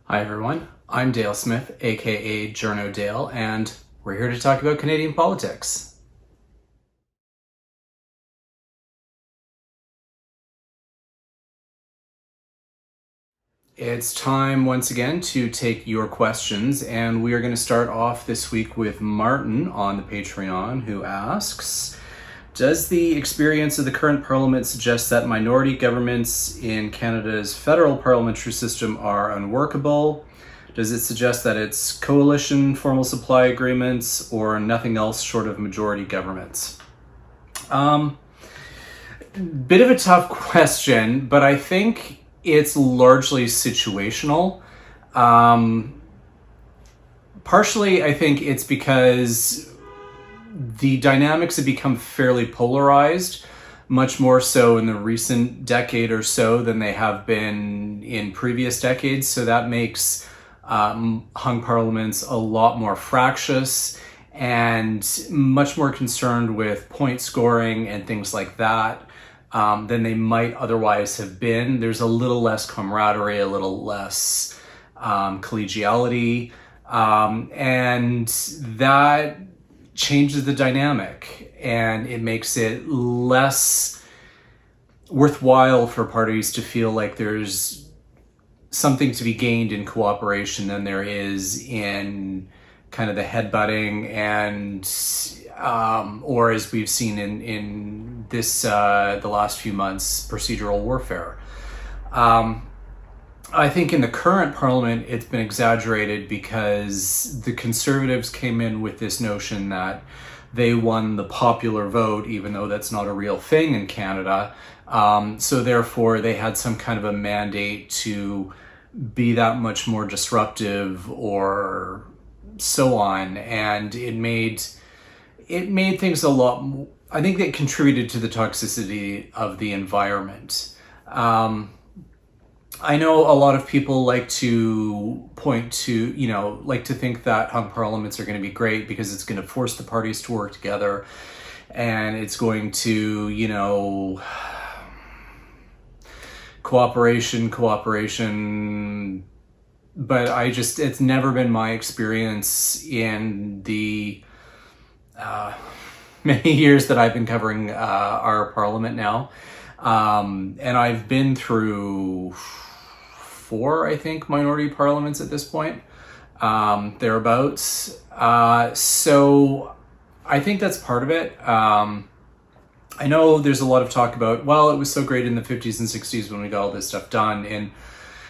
Hi everyone, I'm Dale Smith, aka Journo Dale, and we're here to talk about Canadian politics. It's time once again to take your questions, and we are going to start off this week with Martin on the Patreon, who asks, does the experience of the current parliament suggest that minority governments in Canada's federal parliamentary system are unworkable? Does it suggest that it's coalition, formal supply agreements, or nothing else short of majority governments? Bit of a tough question, but I think it's largely situational. Um, Partially, I think it's because the dynamics have become fairly polarized, much more so in the recent decade or so than they have been in previous decades. So that makes hung parliaments a lot more fractious and much more concerned with point scoring and things like that than they might otherwise have been. There's a little less camaraderie, a little less collegiality, and that changes the dynamic, and it makes it less worthwhile for parties to feel like there's something to be gained in cooperation than there is in kind of the headbutting and or as we've seen in this the last few months, procedural warfare. I think in the current parliament, it's been exaggerated because the Conservatives came in with this notion that they won the popular vote, even though that's not a real thing in Canada. So therefore, they had some kind of a mandate to be that much more disruptive or so on. And it made things a lot, I think that contributed to the toxicity of the environment. I know a lot of people like to point to, like to think that hung parliaments are going to be great because it's going to force the parties to work together and it's going to, cooperation. But it's never been my experience in the many years that I've been covering our parliament now. And I've been through 4, I think, minority parliaments at this point, thereabouts. So I think that's part of it. I know there's a lot of talk about, well, it was so great in the 50s and 60s when we got all this stuff done in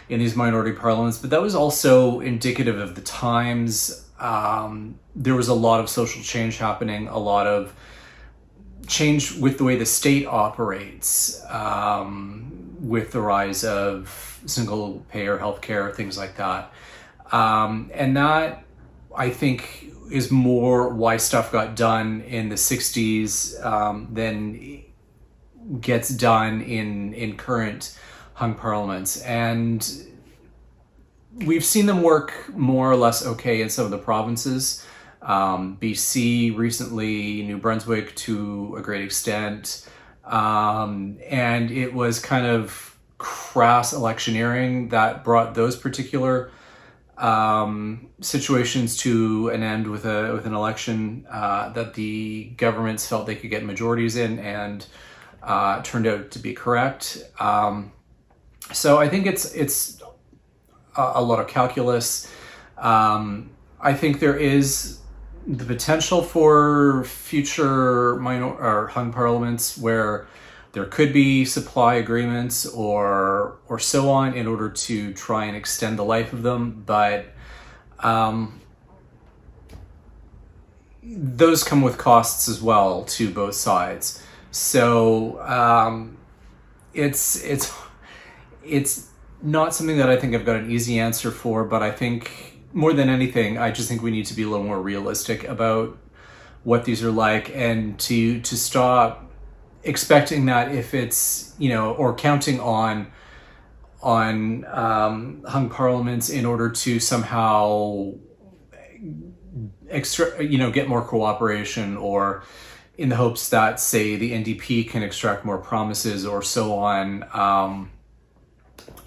these minority parliaments, but that was also indicative of the times. There was a lot of social change happening, a lot of change with the way the state operates, with the rise of single payer healthcare, things like that. And that, I think, is more why stuff got done in the 60s than gets done in current hung parliaments. And we've seen them work more or less okay in some of the provinces. BC recently, New Brunswick to a great extent. And it was kind of crass electioneering that brought those particular situations to an end with an election that the governments felt they could get majorities in, and turned out to be correct. So I think it's a lot of calculus. I think there is the potential for future minor or hung parliaments where there could be supply agreements or so on in order to try and extend the life of them, but those come with costs as well to both sides. So it's not something that I think I've got an easy answer for, but I think more than anything, I just think we need to be a little more realistic about what these are like, and to stop expecting that if it's, or counting on hung parliaments in order to somehow get more cooperation, or in the hopes that, say, the NDP can extract more promises or so on.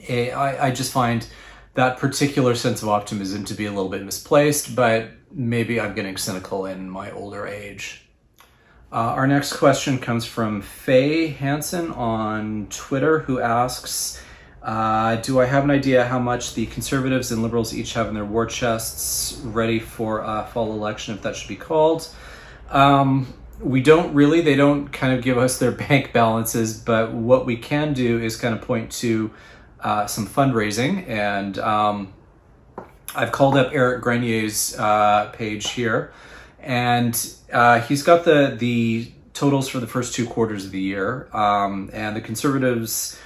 I just find that particular sense of optimism to be a little bit misplaced, but maybe I'm getting cynical in my older age. Our next question comes from Faye Hansen on Twitter, who asks, do I have an idea how much the Conservatives and Liberals each have in their war chests ready for a fall election, if that should be called? We don't really. They don't kind of give us their bank balances, but what we can do is kind of point to some fundraising. And I've called up Eric Grenier's page here, and he's got the totals for the first 2 quarters of the year. And the Conservatives,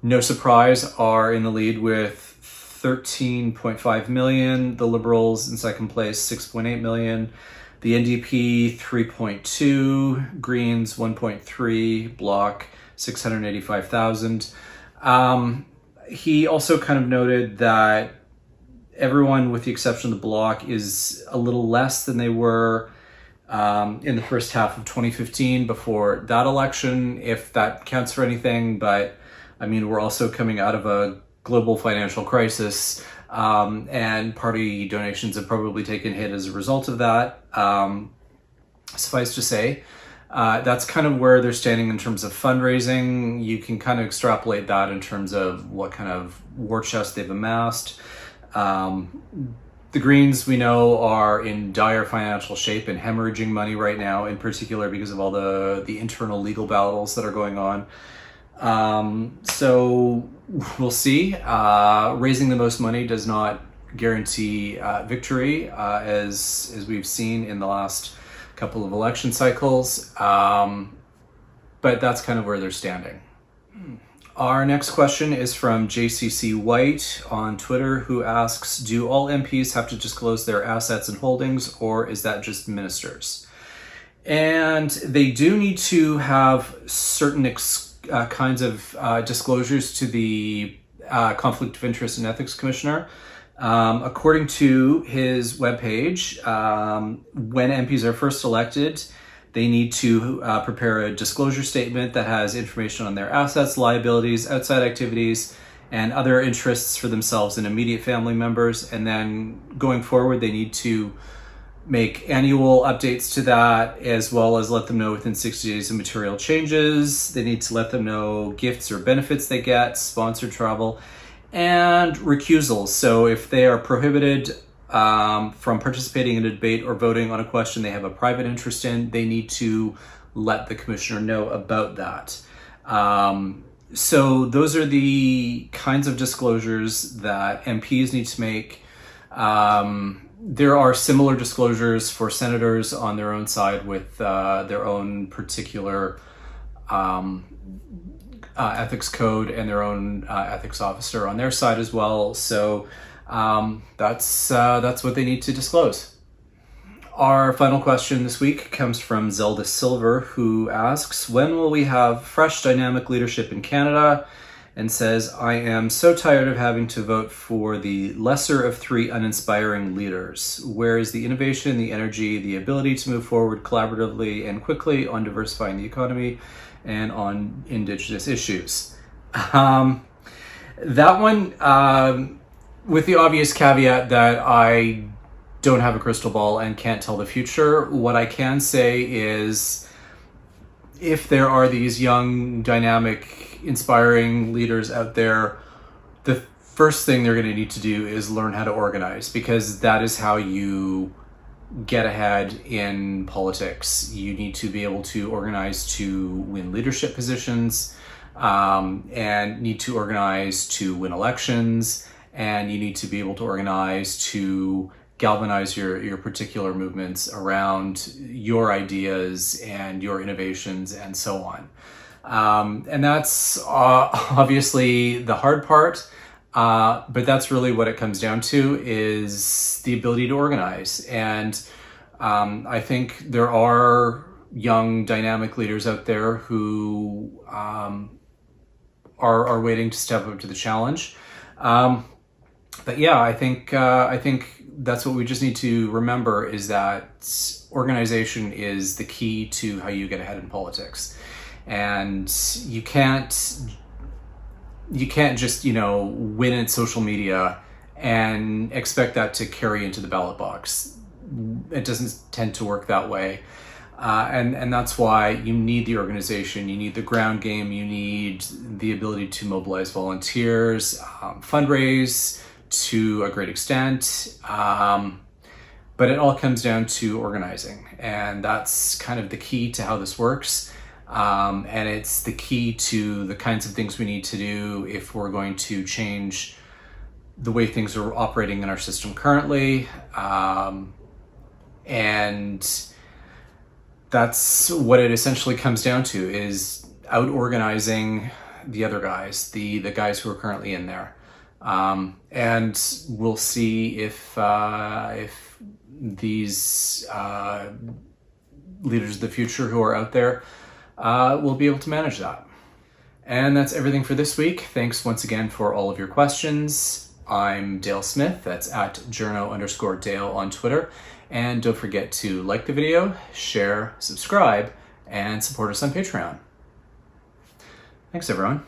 no surprise, are in the lead with 13.5 million. The Liberals in second place, 6.8 million. The NDP, 3.2. Greens, 1.3. Bloc, 685,000. He also kind of noted that everyone, with the exception of the Bloc, is a little less than they were in the first half of 2015 before that election, if that counts for anything. But I mean, we're also coming out of a global financial crisis, and party donations have probably taken a hit as a result of that. Suffice to say, that's kind of where they're standing in terms of fundraising. You can kind of extrapolate that in terms of what kind of war chest they've amassed. The Greens, we know, are in dire financial shape and hemorrhaging money right now, in particular because of all the internal legal battles that are going on. So we'll see. Raising the most money does not guarantee victory, as we've seen in the last couple of election cycles. But that's kind of where they're standing. Our next question is from JCC White on Twitter, who asks, do all MPs have to disclose their assets and holdings, or is that just ministers? And they do need to have certain kinds of disclosures to the Conflict of Interest and Ethics Commissioner. According to his webpage, when MPs are first elected, they need to prepare a disclosure statement that has information on their assets, liabilities, outside activities, and other interests for themselves and immediate family members. And then going forward, they need to make annual updates to that, as well as let them know within 60 days of material changes. They need to let them know gifts or benefits they get, sponsored travel, and recusals. So if they are prohibited from participating in a debate or voting on a question they have a private interest in, they need to let the commissioner know about that. So those are the kinds of disclosures that MPs need to make. There are similar disclosures for senators on their own side with their own particular ethics code and their own ethics officer on their side as well. So that's what they need to disclose. Our final question this week comes from Zelda Silver, who asks, when will we have fresh dynamic leadership in Canada? And says, I am so tired of having to vote for the lesser of 3 uninspiring leaders. Where is the innovation, the energy, the ability to move forward collaboratively and quickly on diversifying the economy and on Indigenous issues? That one, with the obvious caveat that I don't have a crystal ball and can't tell the future, what I can say is, if there are these young, dynamic, inspiring leaders out there, the first thing they're going to need to do is learn how to organize, because that is how you get ahead in politics. You need to be able to organize to win leadership positions, and need to organize to win elections, and you need to be able to organize to galvanize your particular movements around your ideas and your innovations and so on. And that's obviously the hard part, but that's really what it comes down to, is the ability to organize. And I think there are young, dynamic leaders out there who are waiting to step up to the challenge. But yeah, I think that's what we just need to remember, is that organization is the key to how you get ahead in politics. And you can't just, win at social media and expect that to carry into the ballot box. It doesn't tend to work that way. And that's why you need the organization, you need the ground game, you need the ability to mobilize volunteers, fundraise to a great extent. But it all comes down to organizing. And that's kind of the key to how this works. And it's the key to the kinds of things we need to do if we're going to change the way things are operating in our system currently. And that's what it essentially comes down to, is out organizing the other guys, the guys who are currently in there. And we'll see if these leaders of the future who are out there will be able to manage that. And that's everything for this week. Thanks once again for all of your questions. I'm Dale Smith. That's at journo_Dale on Twitter. And don't forget to like the video, share, subscribe, and support us on Patreon. Thanks, everyone.